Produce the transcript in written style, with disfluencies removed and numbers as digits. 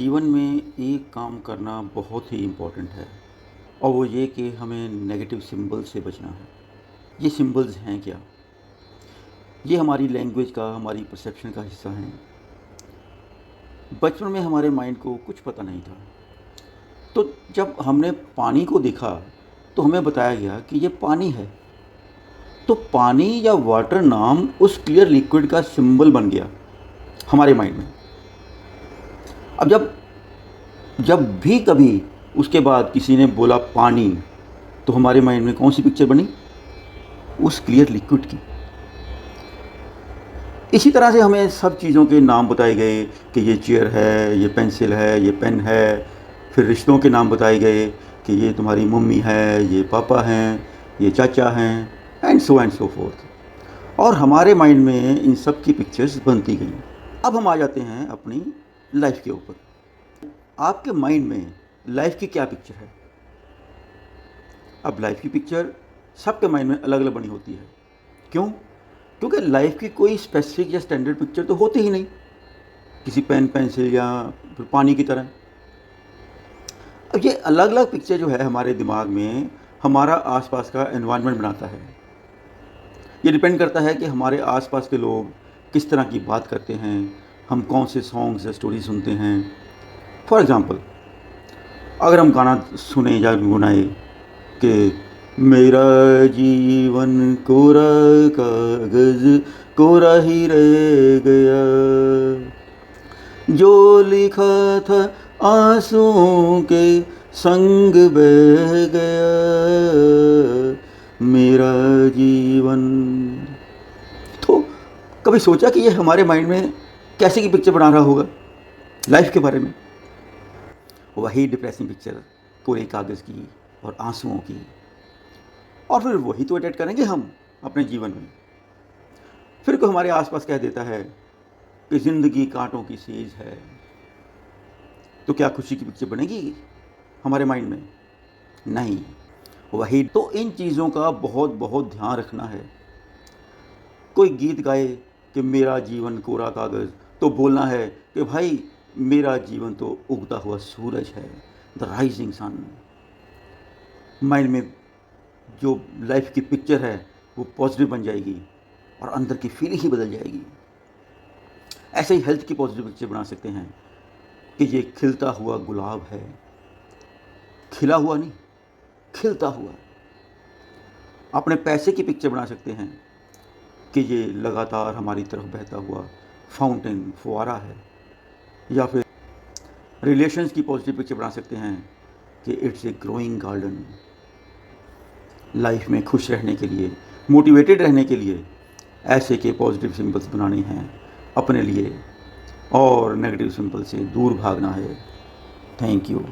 जीवन में एक काम करना बहुत ही इम्पोर्टेंट है और वो ये कि हमें नेगेटिव सिंबल से बचना है। ये सिंबल्स हैं क्या? ये हमारी लैंग्वेज का, हमारी परसेप्शन का हिस्सा हैं। बचपन में हमारे माइंड को कुछ पता नहीं था, तो जब हमने पानी को देखा तो हमें बताया गया कि ये पानी है। तो पानी या वाटर नाम उस क्लियर लिक्विड का सिंबल बन गया हमारे माइंड में। अब जब जब भी कभी उसके बाद किसी ने बोला पानी, तो हमारे माइंड में कौन सी पिक्चर बनी? उस क्लियर लिक्विड की। इसी तरह से हमें सब चीज़ों के नाम बताए गए कि ये चेयर है, ये पेंसिल है, ये पेन है। फिर रिश्तों के नाम बताए गए कि ये तुम्हारी मम्मी है, ये पापा हैं, ये चाचा हैं, एंड सो फोर्थ। और हमारे माइंड में इन सब की पिक्चर्स बनती गई। अब हम आ जाते हैं अपनी लाइफ के ऊपर। आपके माइंड में लाइफ की क्या पिक्चर है? अब लाइफ की पिक्चर सबके माइंड में अलग अलग बनी होती है। क्यों? क्योंकि लाइफ की कोई स्पेसिफिक या स्टैंडर्ड पिक्चर तो होती ही नहीं, किसी पेन, पेंसिल या फिर पानी की तरह। अब ये अलग अलग पिक्चर जो है हमारे दिमाग में हमारा आसपास का एनवायरनमेंट बनाता है। ये डिपेंड करता है कि हमारे आसपास के लोग किस तरह की बात करते हैं, हम कौन से सॉन्ग्स या स्टोरी सुनते हैं। फॉर एग्ज़ाम्पल, अगर हम गाना सुने या गुनगुनाए कि मेरा जीवन कोरा कागज़ कोरा ही रह गया, जो लिखा था आंसुओं के संग बह गया, मेरा जीवन। तो कभी सोचा कि ये हमारे माइंड में कैसे की पिक्चर बना रहा होगा लाइफ के बारे में? वही डिप्रेसिंग पिक्चर कोरे कागज़ की और आंसुओं की। और फिर वही तो अटैच करेंगे हम अपने जीवन में। फिर कोई हमारे आसपास कह देता है कि ज़िंदगी कांटों की सेज है, तो क्या खुशी की पिक्चर बनेगी हमारे माइंड में? नहीं। वही तो इन चीज़ों का बहुत बहुत ध्यान रखना है। कोई गीत गाए कि मेरा जीवन कोरा कागज़, तो बोलना है कि भाई मेरा जीवन तो उगता हुआ सूरज है, द राइजिंग सन। माइंड में जो लाइफ की पिक्चर है वो पॉजिटिव बन जाएगी और अंदर की फीलिंग ही बदल जाएगी। ऐसे ही हेल्थ की पॉजिटिव पिक्चर बना सकते हैं कि ये खिलता हुआ गुलाब है, खिला हुआ नहीं, खिलता हुआ। अपने पैसे की पिक्चर बना सकते हैं कि ये लगातार हमारी तरफ बहता हुआ फाउंटेन, फुवारा है। या फिर रिलेशंस की पॉजिटिव पिक्चर बना सकते हैं कि it's a growing garden. Life में खुश रहने के लिए, मोटिवेटेड रहने के लिए ऐसे के पॉजिटिव सिंबल्स बनाने हैं अपने लिए और नेगेटिव सिंबल से दूर भागना है। Thank you.